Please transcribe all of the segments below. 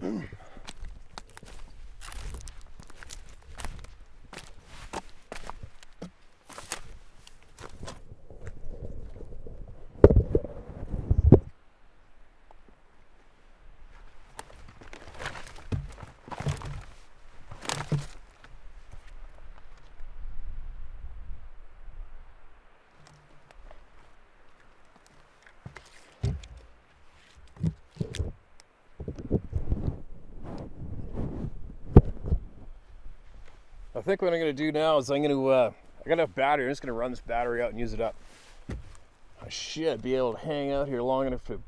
I think what I'm going to do now is I got enough battery. I'm just going to run this battery out and use it up. I should be able to hang out here long enough to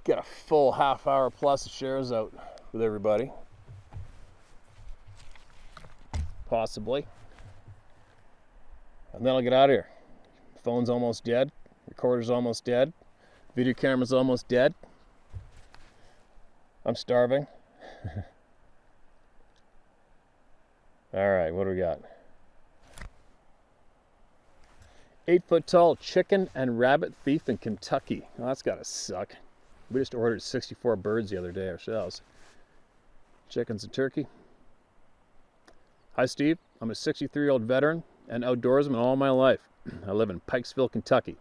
get a full half hour plus of shares out with everybody. Possibly. And then I'll get out of here. Phone's almost dead. Recorder's almost dead. Video camera's almost dead. I'm starving. All right, what do we got? 8-foot tall chicken and rabbit thief in Kentucky. Well, that's gotta suck. We just ordered 64 birds the other day ourselves. Chickens and turkey. Hi, Steve. I'm a 63-year-old veteran and outdoorsman all my life. I live in Pikesville, Kentucky.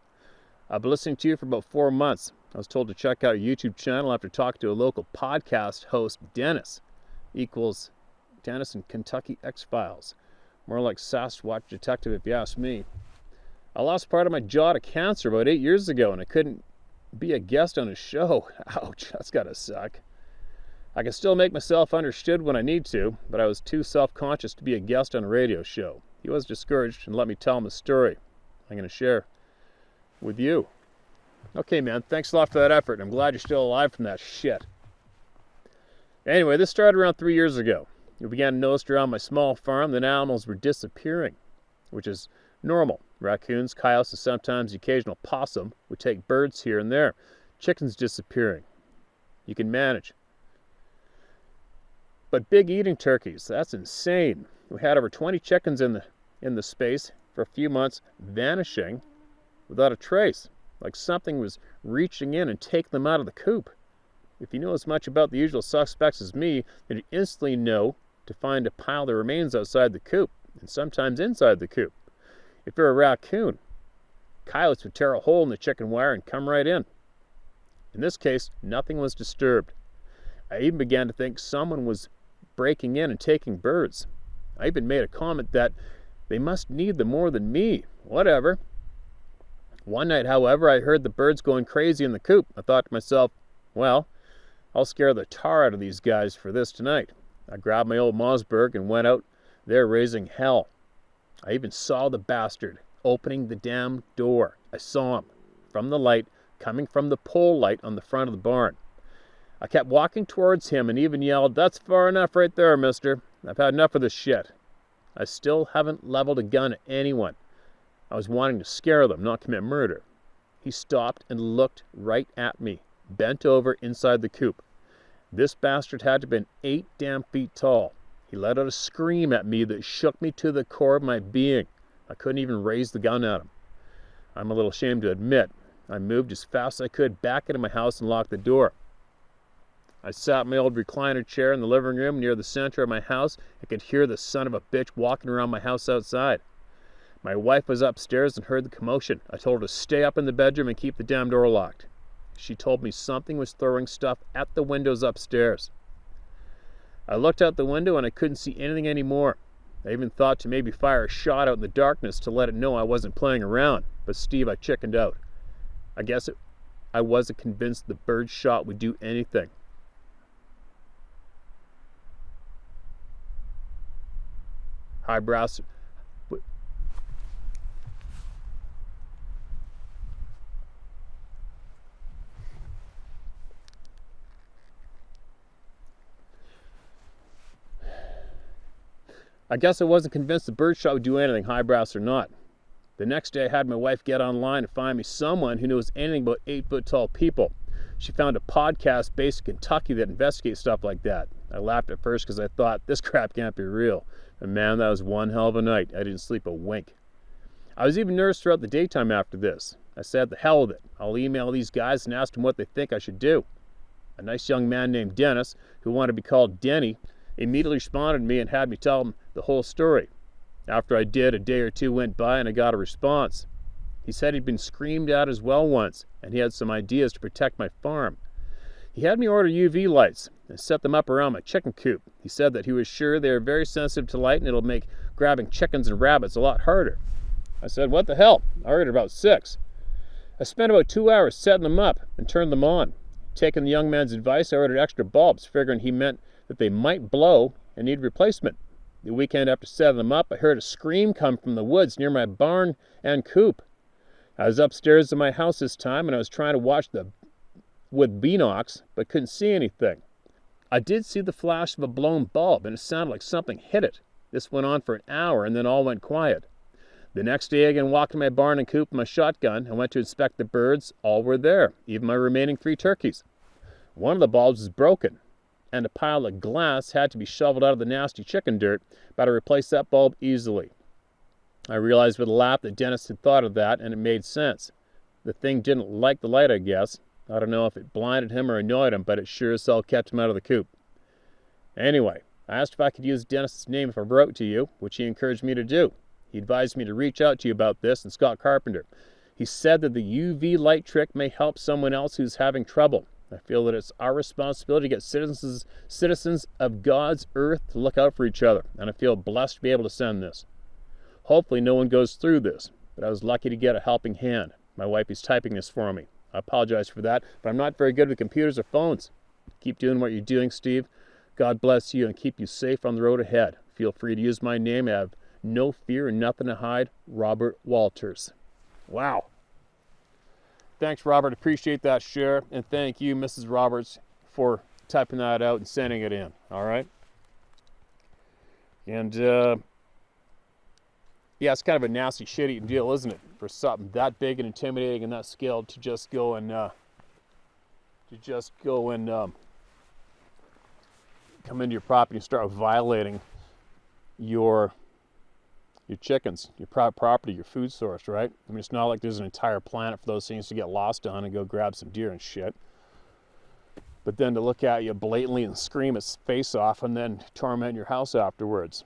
I've been listening to you for about 4 months. I was told to check out your YouTube channel after talking to a local podcast host, Dennis. Equals Dennis and Kentucky X-Files. More like Sasquatch detective if you ask me. I lost part of my jaw to cancer about 8 years ago and I couldn't be a guest on his show. Ouch, that's gotta suck. I can still make myself understood when I need to, but I was too self-conscious to be a guest on a radio show. He was discouraged and let me tell him a story I'm going to share with you. Okay, man, thanks a lot for that effort. I'm glad you're still alive from that shit. Anyway, this started around 3 years ago. We began to notice around my small farm that animals were disappearing, which is normal. Raccoons, coyotes, and sometimes the occasional possum would take birds here and there. Chickens disappearing. You can manage. But big eating turkeys, that's insane. We had over 20 chickens in the space for a few months, vanishing without a trace, like something was reaching in and taking them out of the coop. If you know as much about the usual suspects as me, then you instantly know to find a pile that remains outside the coop, and sometimes inside the coop. If you're a raccoon, coyotes would tear a hole in the chicken wire and come right in. In this case, nothing was disturbed. I even began to think someone was breaking in and taking birds. I even made a comment that they must need them more than me. Whatever. One night, however, I heard the birds going crazy in the coop. I thought to myself, well, I'll scare the tar out of these guys for this tonight. I grabbed my old Mossberg and went out there raising hell. I even saw the bastard opening the damn door. I saw him from the light coming from the pole light on the front of the barn. I kept walking towards him and even yelled, "That's far enough right there, mister. I've had enough of this shit." I still haven't leveled a gun at anyone. I was wanting to scare them, not commit murder. He stopped and looked right at me, bent over inside the coop. This bastard had to have been 8 damn feet tall. He let out a scream at me that shook me to the core of my being. I couldn't even raise the gun at him. I'm a little ashamed to admit. I moved as fast as I could back into my house and locked the door. I sat in my old recliner chair in the living room near the center of my house and could hear the son of a bitch walking around my house outside. My wife was upstairs and heard the commotion. I told her to stay up in the bedroom and keep the damn door locked. She told me something was throwing stuff at the windows upstairs. I looked out the window and I couldn't see anything anymore. I even thought to maybe fire a shot out in the darkness to let it know I wasn't playing around. But Steve, I chickened out. I wasn't convinced the bird shot would do anything. Highbrows. I guess I wasn't convinced the bird shot would do anything, highbrows or not. The next day I had my wife get online and find me someone who knows anything about 8-foot tall people. She found a podcast based in Kentucky that investigates stuff like that. I laughed at first because I thought, this crap can't be real. And man, that was one hell of a night. I didn't sleep a wink. I was even nervous throughout the daytime after this. I said, the hell with it. I'll email these guys and ask them what they think I should do. A nice young man named Dennis, who wanted to be called Denny, immediately responded to me and had me tell him the whole story. After I did, a day or two went by and I got a response. He said he'd been screamed at as well once, and he had some ideas to protect my farm. He had me order UV lights and set them up around my chicken coop. He said that he was sure they are very sensitive to light and it'll make grabbing chickens and rabbits a lot harder. I said, what the hell? I ordered about 6. I spent about 2 hours setting them up and turned them on. Taking the young man's advice, I ordered extra bulbs, figuring he meant that they might blow and need replacement. The weekend after setting them up, I heard a scream come from the woods near my barn and coop. I was upstairs in my house this time, and I was trying to watch with binocs, but couldn't see anything. I did see the flash of a blown bulb, and it sounded like something hit it. This went on for an hour, and then all went quiet. The next day, I again walked in my barn and coop with my shotgun. I went to inspect the birds. All were there, even my remaining 3 turkeys. One of the bulbs was broken, and a pile of glass had to be shoveled out of the nasty chicken dirt, but I replaced that bulb easily. I realized with a laugh that Dennis had thought of that, and it made sense. The thing didn't like the light, I guess. I don't know if it blinded him or annoyed him, but it sure as hell kept him out of the coop. Anyway, I asked if I could use Dennis's name if I wrote to you, which he encouraged me to do. He advised me to reach out to you about this and Scott Carpenter. He said that the UV light trick may help someone else who's having trouble. I feel that it's our responsibility to get citizens of God's earth to look out for each other, and I feel blessed to be able to send this. Hopefully no one goes through this, but I was lucky to get a helping hand. My wife is typing this for me. I apologize for that, but I'm not very good with computers or phones. Keep doing what you're doing, Steve. God bless you and keep you safe on the road ahead. Feel free to use my name. I have no fear and nothing to hide. Robert Walters. Wow. Thanks, Robert. Appreciate that share. And thank you, Mrs. Roberts, for typing that out and sending it in. All right? And, yeah, it's kind of a nasty, shit-eating deal, isn't it? For something that big and intimidating and that scaled to just go and, come into your property and start violating your chickens, your private property, your food source, right? I mean, it's not like there's an entire planet for those things to get lost on and go grab some deer and shit. But then to look at you blatantly and scream its face off and then torment your house afterwards.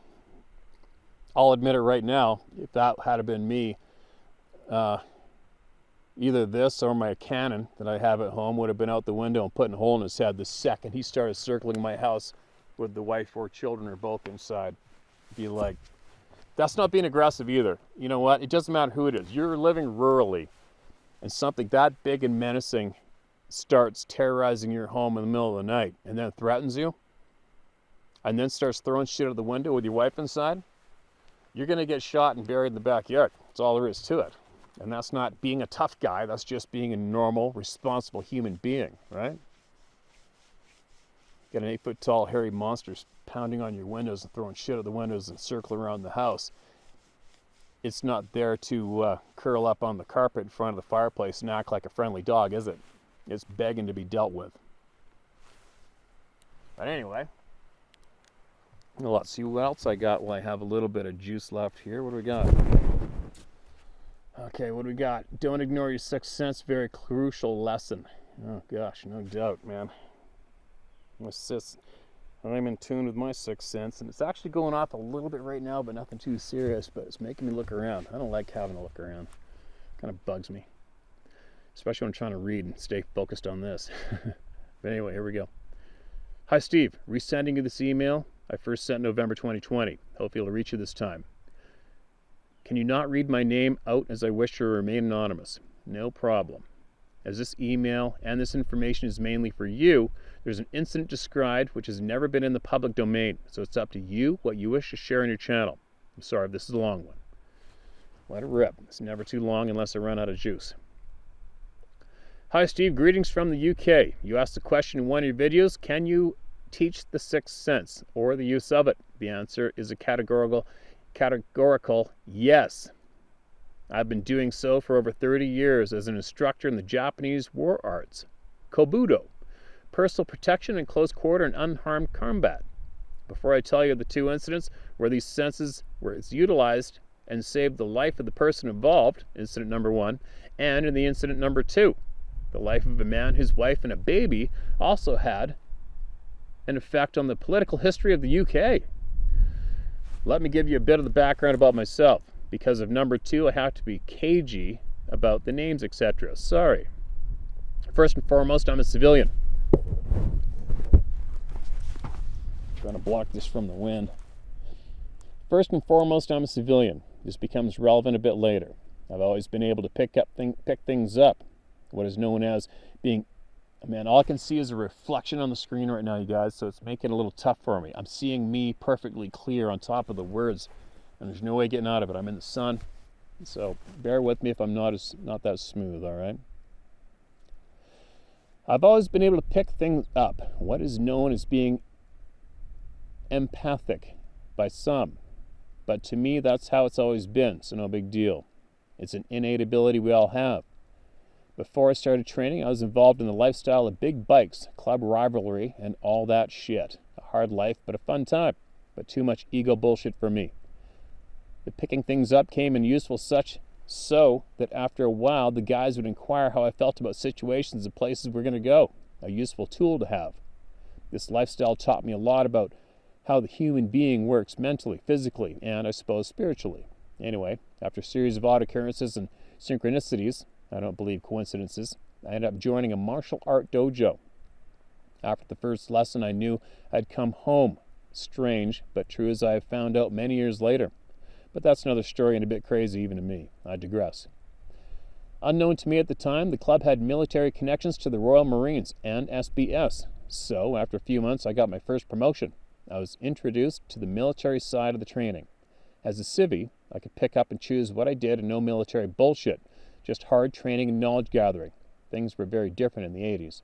I'll admit it right now, if that had been me, either this or my Canon that I have at home would have been out the window and putting a hole in his head the second he started circling my house with the wife or children or both inside. Be like, that's not being aggressive either. You know what? It doesn't matter who it is. You're living rurally, and something that big and menacing starts terrorizing your home in the middle of the night and then threatens you and then starts throwing shit out the window with your wife inside, you're going to get shot and buried in the backyard. That's all there is to it. And that's not being a tough guy. That's just being a normal, responsible human being, right? Got an 8-foot-tall hairy monster pounding on your windows and throwing shit at the windows and circling around the house. It's not there to curl up on the carpet in front of the fireplace and act like a friendly dog, is it? It's begging to be dealt with. But anyway, let's see what else I got while I have a little bit of juice left here. What do we got? Okay, what do we got? Don't ignore your sixth sense. Very crucial lesson. Oh gosh, no doubt, man. I'm in tune with my sixth sense, and it's actually going off a little bit right now, but nothing too serious, but it's making me look around. I don't like having to look around. It kind of bugs me, especially when I'm trying to read and stay focused on this. But anyway, here we go. Hi, Steve. Resending you this email I first sent November 2020. Hope it'll reach you this time. Can you not read my name out as I wish to remain anonymous? No problem. As this email and this information is mainly for you, there's an incident described which has never been in the public domain, so it's up to you what you wish to share on your channel. I'm sorry if this is a long one. Let it rip. It's never too long unless I run out of juice. Hi Steve, greetings from the UK. You asked the question in one of your videos, can you teach the sixth sense or the use of it? The answer is a categorical yes. I've been doing so for over 30 years as an instructor in the Japanese war arts, Kobudo, personal protection in close quarter and unharmed combat. Before I tell you the two incidents where these senses were utilized and saved the life of the person involved, incident number 1, and in the incident number 2, The life of a man, his wife, and a baby also had an effect on the political history of the UK. Let me give you a bit of the background about myself. Because of number 2, I have to be cagey about the names, etc. Sorry. First and foremost, I'm a civilian. Trying to block this from the wind. First and foremost, I'm a civilian. This becomes relevant a bit later. I've always been able to pick things up. What is known as being, man, all I can see is a reflection on the screen right now, you guys, so it's making it a little tough for me. I'm seeing me perfectly clear on top of the words, and there's no way getting out of it. I'm in the sun, so bear with me if I'm not that smooth, all right? I've always been able to pick things up. What is known as being empathic by some. But to me, that's how it's always been, so no big deal. It's an innate ability we all have. Before I started training, I was involved in the lifestyle of big bikes, club rivalry, and all that shit. A hard life, but a fun time. But too much ego bullshit for me. The picking things up came in useful such so that after a while, the guys would inquire how I felt about situations and places we're going to go. A useful tool to have. This lifestyle taught me a lot about how the human being works mentally, physically, and I suppose spiritually. Anyway, after a series of odd occurrences and synchronicities, I don't believe coincidences, I ended up joining a martial art dojo. After the first lesson, I knew I'd come home. Strange, but true as I have found out many years later. But that's another story and a bit crazy even to me. I digress. Unknown to me at the time, the club had military connections to the Royal Marines and SBS. So, after a few months, I got my first promotion. I was introduced to the military side of the training. As a civvy, I could pick up and choose what I did and no military bullshit, just hard training and knowledge gathering. Things were very different in the 80s.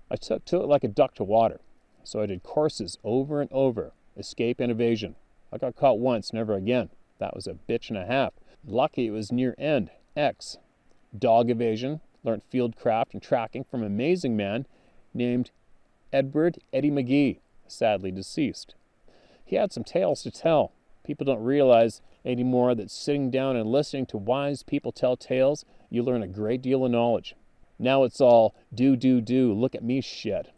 I took to it like a duck to water, so I did courses over and over, escape and evasion. I got caught once, never again. That was a bitch and a half. Lucky it was near end. X. Dog evasion, learned field craft and tracking from an amazing man named Edward Eddie McGee, sadly deceased. He had some tales to tell. People don't realize anymore that sitting down and listening to wise people tell tales, you learn a great deal of knowledge. Now it's all do, look at me shit.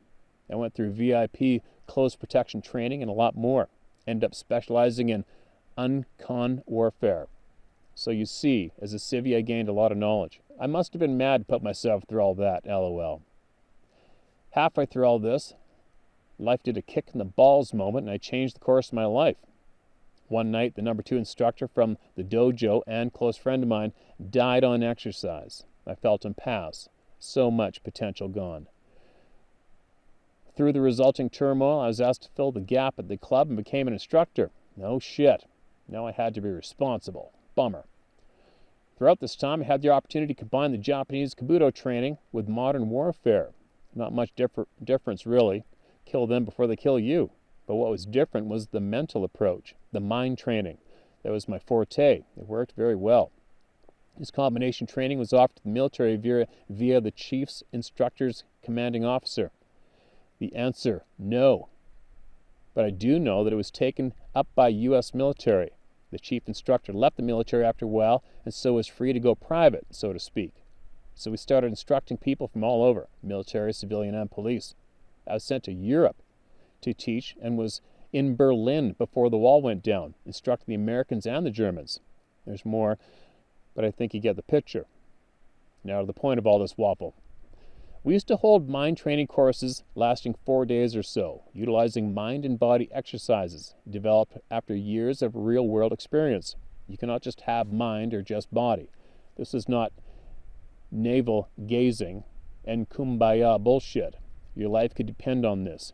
I went through VIP close protection training and a lot more. Ended up specializing in uncon warfare. So you see, as a civvy, I gained a lot of knowledge. I must have been mad to put myself through all that, lol. Halfway through all this, life did a kick in the balls moment and I changed the course of my life. One night, the number 2 instructor from the dojo and close friend of mine died on exercise. I felt him pass. So much potential gone. Through the resulting turmoil, I was asked to fill the gap at the club and became an instructor. No shit. Now I had to be responsible. Bummer. Throughout this time, I had the opportunity to combine the Japanese Kabuto training with modern warfare. Not much difference, really. Kill them before they kill you. But what was different was the mental approach, the mind training. That was my forte. It worked very well. This combination training was offered to the military via the chief's instructor's commanding officer. The answer, no. But I do know that it was taken up by U.S. military. The chief instructor left the military after a while and so was free to go private, so to speak. So we started instructing people from all over, military, civilian, and police. I was sent to Europe to teach and was in Berlin before the wall went down, instructing the Americans and the Germans. There's more, but I think you get the picture. Now to the point of all this waffle. We used to hold mind training courses lasting 4 days or so, utilizing mind and body exercises developed after years of real-world experience. You cannot just have mind or just body. This is not navel gazing and kumbaya bullshit. Your life could depend on this.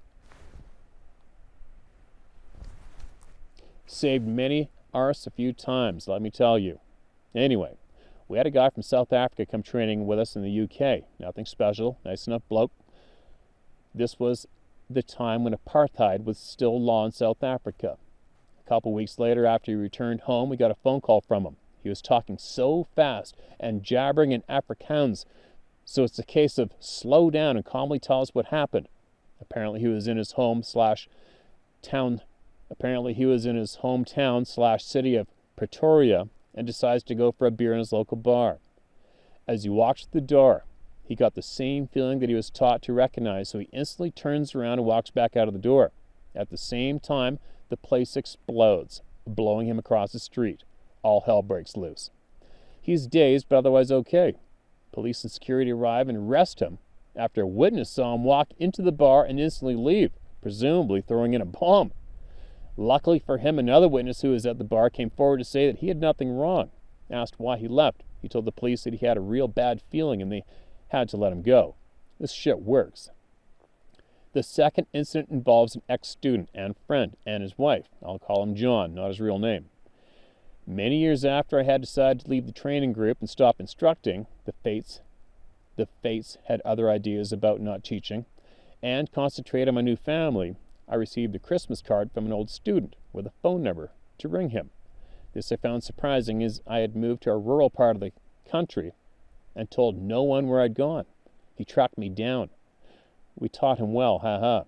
Saved many arse a few times, let me tell you. Anyway, we had a guy from South Africa come training with us in the UK. Nothing special, nice enough bloke. This was the time when apartheid was still law in South Africa. A couple weeks later, after he returned home, we got a phone call from him. He was talking so fast and jabbering in Afrikaans, so it's a case of slow down and calmly tell us what happened. Apparently he was in his hometown / city of Pretoria and decides to go for a beer in his local bar. As he walks to the door, He got the same feeling that he was taught to recognize, so he instantly turns around and walks back out of the door. At the same time, the place explodes, blowing him across the street. All hell breaks loose. He's dazed, but otherwise okay. Police and security arrive and arrest him after a witness saw him walk into the bar and instantly leave, presumably throwing in a bomb. Luckily for him, another witness who was at the bar came forward to say that he had nothing wrong. Asked why he left, he told the police that he had a real bad feeling and they had to let him go. This shit works. The second incident involves an ex-student and friend and his wife. I'll call him John, not his real name. Many years after I had decided to leave the training group and stop instructing, the fates had other ideas about not teaching, and concentrate on my new family, I received a Christmas card from an old student with a phone number to ring him. This I found surprising, as I had moved to a rural part of the country and told no one where I'd gone. He tracked me down. We taught him well, ha.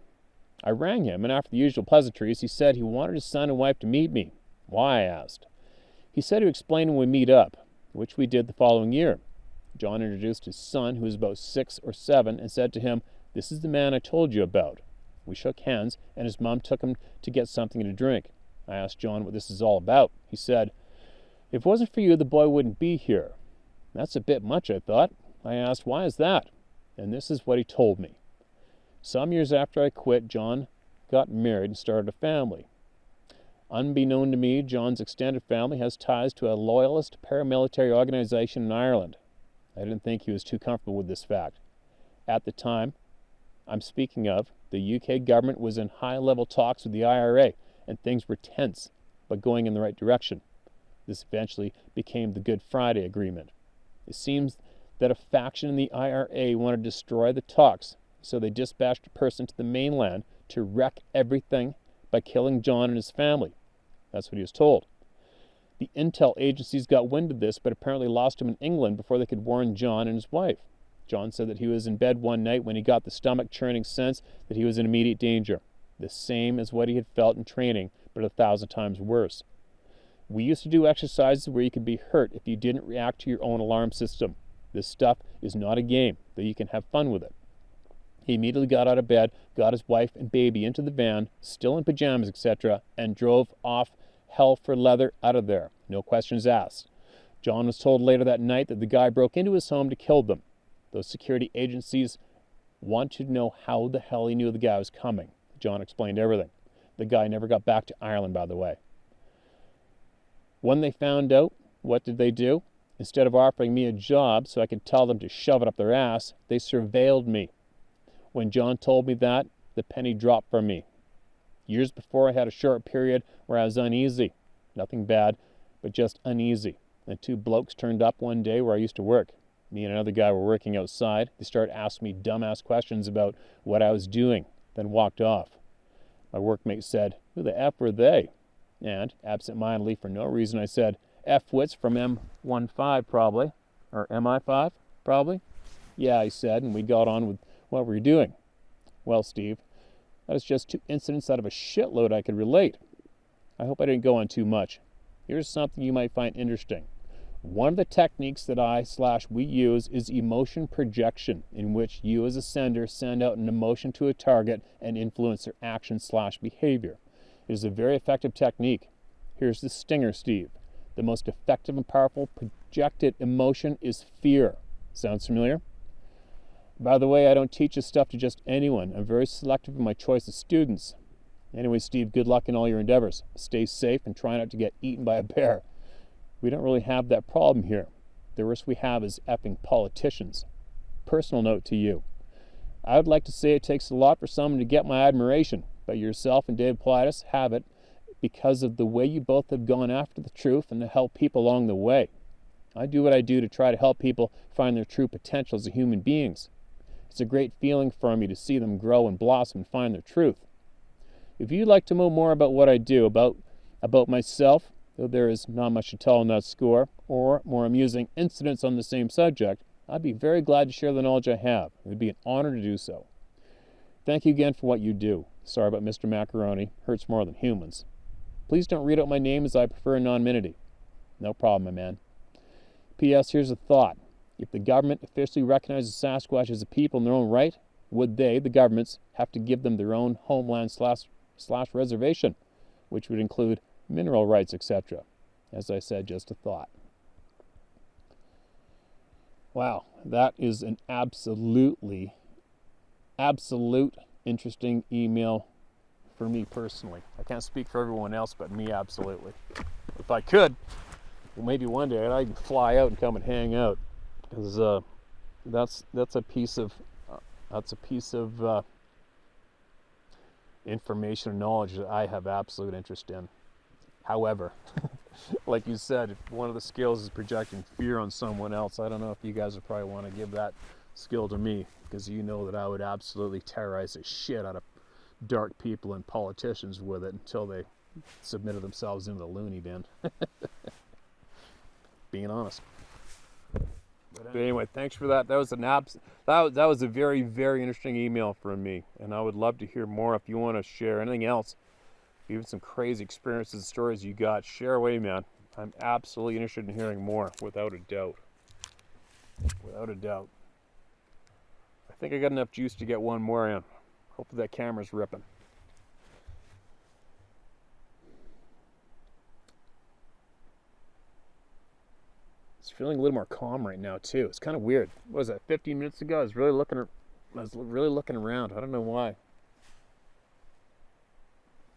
I rang him, and after the usual pleasantries, he said he wanted his son and wife to meet me. Why, I asked. He said he would explain when we meet up, which we did the following year. John introduced his son, who was about 6 or 7, and said to him, "This is the man I told you about." We shook hands, and his mom took him to get something to drink. I asked John what this is all about. He said, "If it wasn't for you, the boy wouldn't be here." That's a bit much, I thought. I asked, "Why is that?" And this is what he told me. Some years after I quit, John got married and started a family. Unbeknown to me, John's extended family has ties to a loyalist paramilitary organization in Ireland. I didn't think he was too comfortable with this fact. At the time I'm speaking of, the UK government was in high-level talks with the IRA, and things were tense, but going in the right direction. This eventually became the Good Friday Agreement. It seems that a faction in the IRA wanted to destroy the talks, so they dispatched a person to the mainland to wreck everything by killing John and his family. That's what he was told. The intel agencies got wind of this, but apparently lost him in England before they could warn John and his wife. John said that he was in bed one night when he got the stomach-churning sense that he was in immediate danger, the same as what he had felt in training, but 1,000 times worse. We used to do exercises where you could be hurt if you didn't react to your own alarm system. This stuff is not a game, though you can have fun with it. He immediately got out of bed, got his wife and baby into the van, still in pajamas, etc., and drove off hell for leather out of there. No questions asked. John was told later that night that the guy broke into his home to kill them. Those security agencies wanted to know how the hell he knew the guy was coming. John explained everything. The guy never got back to Ireland, by the way. When they found out, what did they do? Instead of offering me a job so I could tell them to shove it up their ass, they surveilled me. When John told me that, the penny dropped for me. Years before, I had a short period where I was uneasy. Nothing bad, but just uneasy. And 2 blokes turned up one day where I used to work. Me and another guy were working outside. They started asking me dumbass questions about what I was doing, then walked off. My workmate said, "Who the F were they?" And, absent-mindedly, for no reason, I said, "F-wits from M15 probably, or MI5 probably." "Yeah," he said, and we got on with what we were doing. Well, Steve, that is just 2 incidents out of a shitload I could relate. I hope I didn't go on too much. Here's something you might find interesting. One of the techniques that we use is emotion projection, in which you as a sender send out an emotion to a target and influence their action/behavior. It is a very effective technique. Here's the stinger, Steve. The most effective and powerful projected emotion is fear. Sounds familiar? By the way, I don't teach this stuff to just anyone. I'm very selective in my choice of students. Anyway, Steve, good luck in all your endeavors. Stay safe and try not to get eaten by a bear. We don't really have that problem here. The worst we have is effing politicians. Personal note to you. I would like to say it takes a lot for someone to get my admiration, but yourself and David Paulides have it because of the way you both have gone after the truth and to help people along the way. I do what I do to try to help people find their true potential as human beings. It's a great feeling for me to see them grow and blossom and find their truth. If you'd like to know more about what I do, about myself, though there is not much to tell on that score, or more amusing incidents on the same subject, I'd be very glad to share the knowledge I have. It would be an honor to do so. Thank you again for what you do. Sorry about Mr. Macaroni. Hurts more than humans. Please don't read out my name, as I prefer anonymity. No problem, my man. P.S. Here's a thought. If the government officially recognizes Sasquatch as a people in their own right, would they, the governments, have to give them their own homeland slash reservation, which would include mineral rights, etc.? As I said, just a thought. Wow, that is an absolute interesting email for me personally. I can't speak for everyone else, but me, absolutely. If I could, well, maybe one day I'd fly out and come and hang out, because that's a piece of information and knowledge that I have absolute interest in. However, like you said, if one of the skills is projecting fear on someone else, I don't know if you guys would probably want to give that skill to me, because you know that I would absolutely terrorize the shit out of dark people and politicians with it until they submitted themselves into the loony bin. Being honest. But anyway, thanks for that. That was a very, very interesting email from me, and I would love to hear more. If you want to share anything else, even some crazy experiences and stories you got, share away, man. I'm absolutely interested in hearing more, without a doubt. Without a doubt. I think I got enough juice to get one more in. Hopefully that camera's ripping. It's feeling a little more calm right now too. It's kind of weird. What was that, 15 minutes ago? I was really looking around. I don't know why.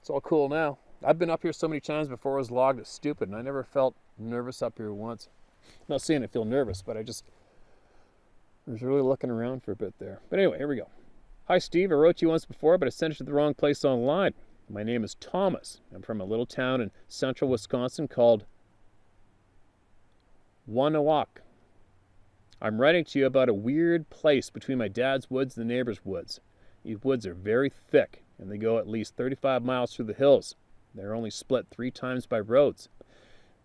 It's all cool now. I've been up here so many times before I was logged. It's stupid, and I never felt nervous up here once. I'm not saying I feel nervous, but I was really looking around for a bit there. But anyway, here we go. Hi, Steve. I wrote you once before, but I sent it to the wrong place online. My name is Thomas. I'm from a little town in central Wisconsin called Woonawak. I'm writing to you about a weird place between my dad's woods and the neighbor's woods. These woods are very thick, and they go at least 35 miles through the hills. They're only split 3 times by roads.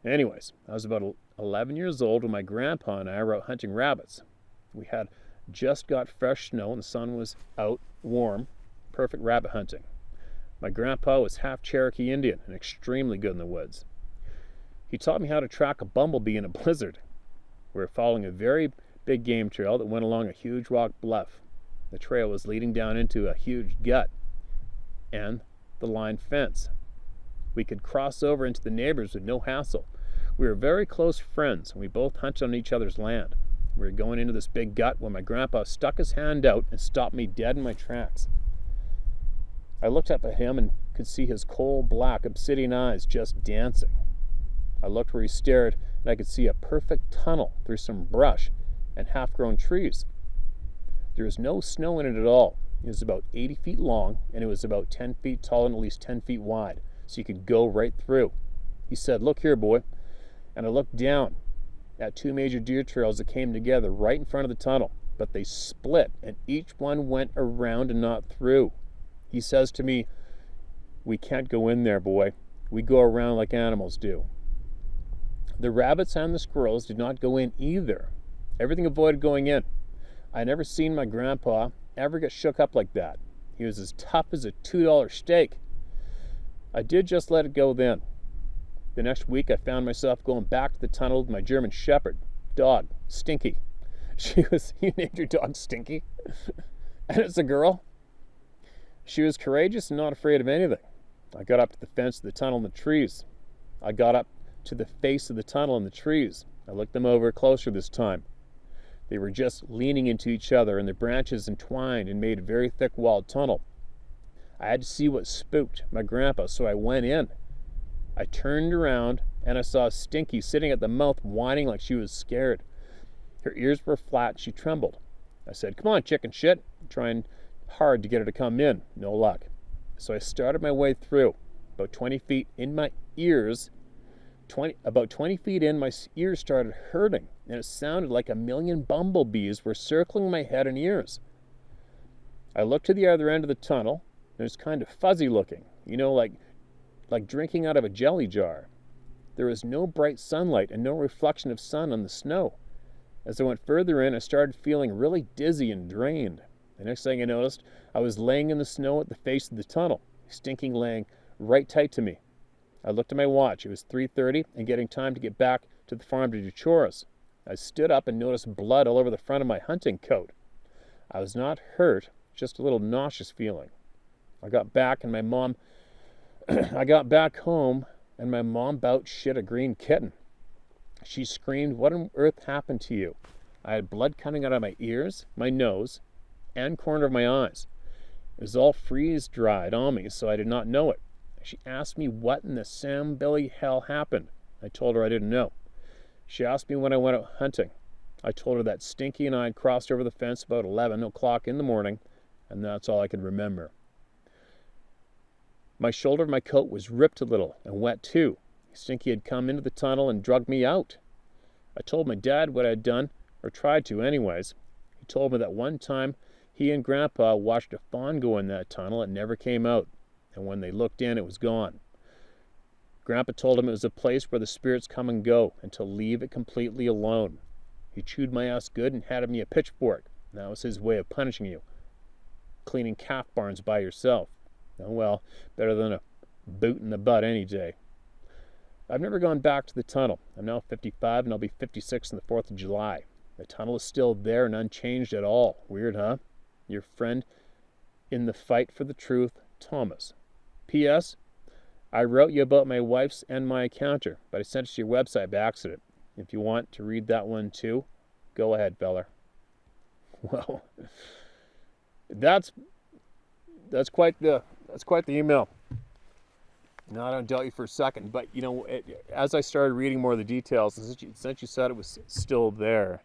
Anyways, I was about 11 years old when my grandpa and I were out hunting rabbits. We had just got fresh snow and the sun was out, warm, perfect rabbit hunting. My grandpa was half Cherokee Indian and extremely good in the woods. He taught me how to track a bumblebee in a blizzard. We were following a very big game trail that went along a huge rock bluff. The trail was leading down into a huge gut and the line fence. We could cross over into the neighbors with no hassle. We were very close friends, and we both hunted on each other's land. We were going into this big gut when my grandpa stuck his hand out and stopped me dead in my tracks. I looked up at him and could see his coal-black obsidian eyes just dancing. I looked where he stared, and I could see a perfect tunnel through some brush and half-grown trees. There was no snow in it at all. It was about 80 feet long, and it was about 10 feet tall and at least 10 feet wide, so you could go right through. He said, "Look here, boy." And I looked down at 2 major deer trails that came together right in front of the tunnel, but they split, and each one went around and not through. He says to me, "We can't go in there, boy. We go around like animals do." The rabbits and the squirrels did not go in either. Everything avoided going in. I never seen my grandpa ever get shook up like that. He was as tough as a $2 steak. I did just let it go then. The next week I found myself going back to the tunnel with my German Shepherd dog, Stinky. You named your dog Stinky? And it's a girl? She was courageous and not afraid of anything. I got up to the fence of the tunnel and the trees. I got up to the face of the tunnel and the trees. I looked them over closer this time. They were just leaning into each other, and the branches entwined and made a very thick walled tunnel. I had to see what spooked my grandpa, so I went in. I turned around, and I saw Stinky sitting at the mouth whining like she was scared. Her ears were flat, and she trembled. I said, "Come on, chicken shit," trying hard to get her to come in. No luck. So I started my way through. About 20 feet in, my ears started hurting, and it sounded like 1,000,000 bumblebees were circling my head and ears. I looked to the other end of the tunnel, and it was kind of fuzzy looking, like drinking out of a jelly jar. There was no bright sunlight and no reflection of sun on the snow. As I went further in, I started feeling really dizzy and drained. The next thing I noticed, I was laying in the snow at the face of the tunnel, Stinking laying right tight to me. I looked at my watch. It was 3:30 and getting time to get back to the farm to do chores. I stood up and noticed blood all over the front of my hunting coat. I was not hurt, just a little nauseous feeling. I got back home and my mom about shit a green kitten. She screamed, "What on earth happened to you?" I had blood coming out of my ears, my nose, and corner of my eyes. It was all freeze-dried on me, so I did not know it. She asked me what in the Sambilly hell happened. I told her I didn't know. She asked me when I went out hunting. I told her that Stinky and I had crossed over the fence about 11 o'clock in the morning, and that's all I could remember. My shoulder of my coat was ripped a little and wet too. Stinky had come into the tunnel and drugged me out. I told my dad what I had done, or tried to anyways. He told me that one time he and Grandpa watched a fawn go in that tunnel and never came out, and when they looked in, it was gone. Grandpa told him it was a place where the spirits come and go, and to leave it completely alone. He chewed my ass good and handed me a pitchfork. That was his way of punishing you. Cleaning calf barns by yourself. Oh well, better than a boot in the butt any day. I've never gone back to the tunnel. I'm now 55 and I'll be 56 on the 4th of July. The tunnel is still there and unchanged at all. Weird, huh? Your friend in the fight for the truth, Thomas. P.S. I wrote you about my wife's and my encounter, but I sent it to your website by accident. If you want to read that one too, go ahead, feller. Well, that's quite the email. No, I don't doubt you for a second, but you know, as I started reading more of the details, since you said it was still there,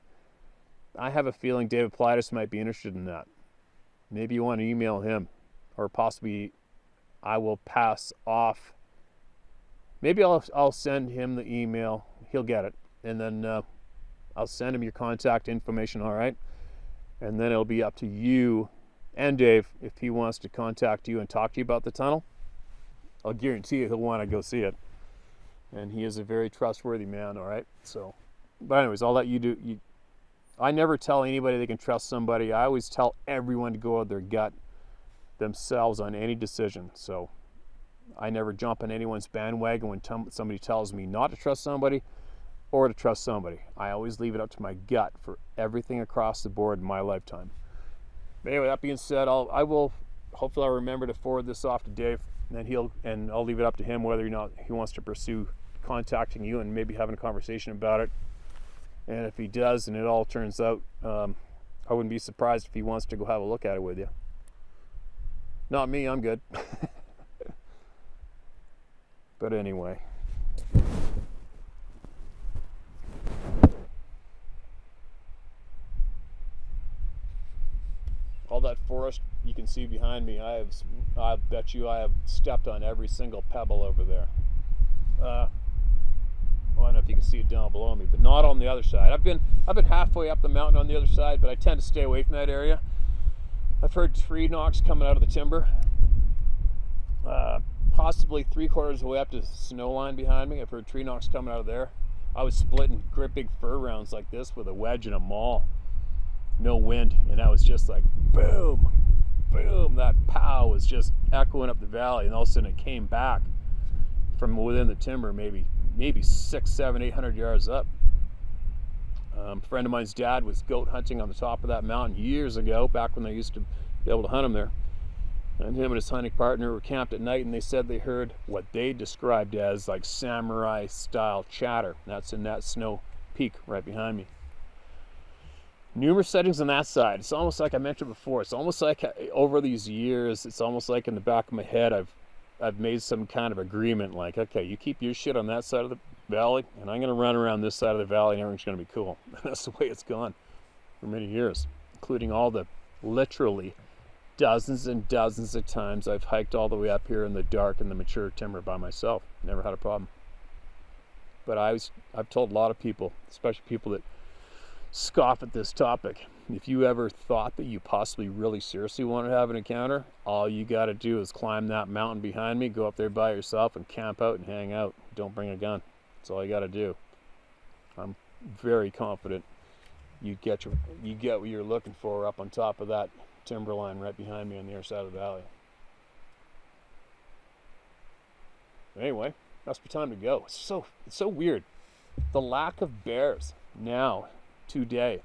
I have a feeling David Paulides might be interested in that. Maybe you want to email him, or possibly I will pass off. Maybe I'll send him the email. He'll get it, and then I'll send him your contact information. All right, and then it'll be up to you and Dave if he wants to contact you and talk to you about the tunnel. I'll guarantee you he'll want to go see it, and he is a very trustworthy man. All right, so, but anyways, I'll let you do. I never tell anybody they can trust somebody. I always tell everyone to go with their gut themselves on any decision. So I never jump on anyone's bandwagon when somebody tells me not to trust somebody or to trust somebody. I always leave it up to my gut for everything across the board in my lifetime. But anyway, that being said, hopefully I'll remember to forward this off to Dave, and I'll leave it up to him whether or not he wants to pursue contacting you and maybe having a conversation about it. And if he does and it all turns out, I wouldn't be surprised if he wants to go have a look at it with you. Not me, I'm good. But anyway. All that forest you can see behind me, I bet you I have stepped on every single pebble over there. Well, I don't know if you can see it down below me, but not on the other side. I've been halfway up the mountain on the other side, but I tend to stay away from that area. I've heard tree knocks coming out of the timber. Possibly 3/4 of the way up to the snow line behind me. I've heard tree knocks coming out of there. I was splitting great big fir rounds like this with a wedge and a maul. No wind, and I was just like boom, boom. That pow was just echoing up the valley, and all of a sudden it came back from within the timber, maybe 600, 700, 800 yards up. A friend of mine's dad was goat hunting on the top of that mountain years ago, back when they used to be able to hunt them there. And him and his hunting partner were camped at night, and they said they heard what they described as like samurai style chatter. That's in that snow peak right behind me. Numerous sightings on that side. It's almost like I mentioned before. It's almost like over these years, it's almost like in the back of my head, I've made some kind of agreement. Like, okay, you keep your shit on that side of the valley, and I'm going to run around this side of the valley, and everything's going to be cool. That's the way it's gone for many years, including all the literally dozens and dozens of times I've hiked all the way up here in the dark in the mature timber by myself. Never had a problem. But I've told a lot of people, especially people that scoff at this topic, if you ever thought that you possibly really seriously want to have an encounter, all you got to do is climb that mountain behind me, go up there by yourself and camp out and hang out. Don't bring a gun. That's all you got to do. I'm very confident you get what you're looking for up on top of that timberline right behind me on the other side of the valley. Anyway, that's the time to go. It's so weird. The lack of bears. now, today,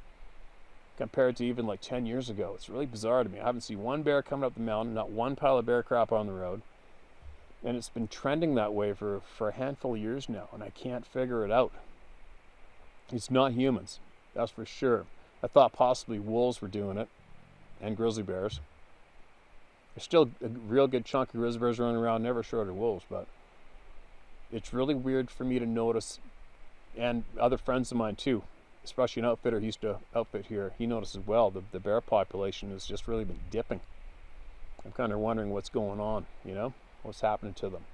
compared to even like 10 years ago. It's really bizarre to me. I haven't seen one bear coming up the mountain, not one pile of bear crap on the road. And it's been trending that way for a handful of years now, and I can't figure it out. It's not humans, that's for sure. I thought possibly wolves were doing it, and grizzly bears. There's still a real good chunk of grizzly bears running around, never short of wolves, but it's really weird for me to notice, and other friends of mine too, especially an outfitter who used to outfit here, he noticed as well, the bear population has just really been dipping. I'm kind of wondering what's going on, you know? What's happening to them?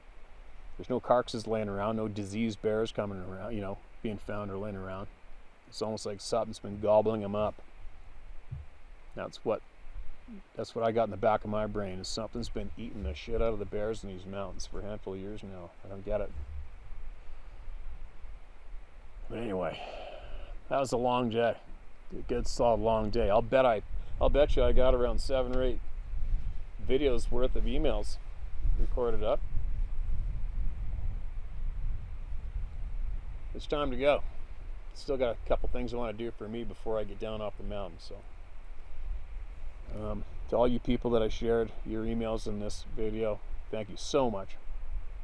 There's no carcasses laying around, no diseased bears coming around, you know, being found or laying around. It's almost like something's been gobbling them up. That's what I got in the back of my brain, is something's been eating the shit out of the bears in these mountains for a handful of years now. I don't get it. But anyway, that was a long day. A good solid long day. I'll bet you I got around 7 or 8 videos worth of emails recorded up. It's time to go. Still got a couple things I want to do for me before I get down off the mountain. So to all you people that I shared your emails in this video, thank you so much.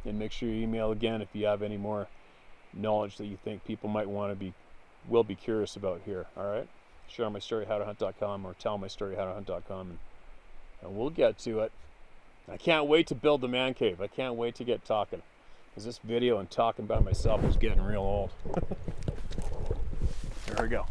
And make sure you email again if you have any more knowledge that you think people might will be curious about here. All right, share my story howtohunt.com or tell my story howtohunt.com, and we'll get to it. I can't wait to build the man cave. I can't wait to get talking, because this video and talking by myself is getting real old. There we go.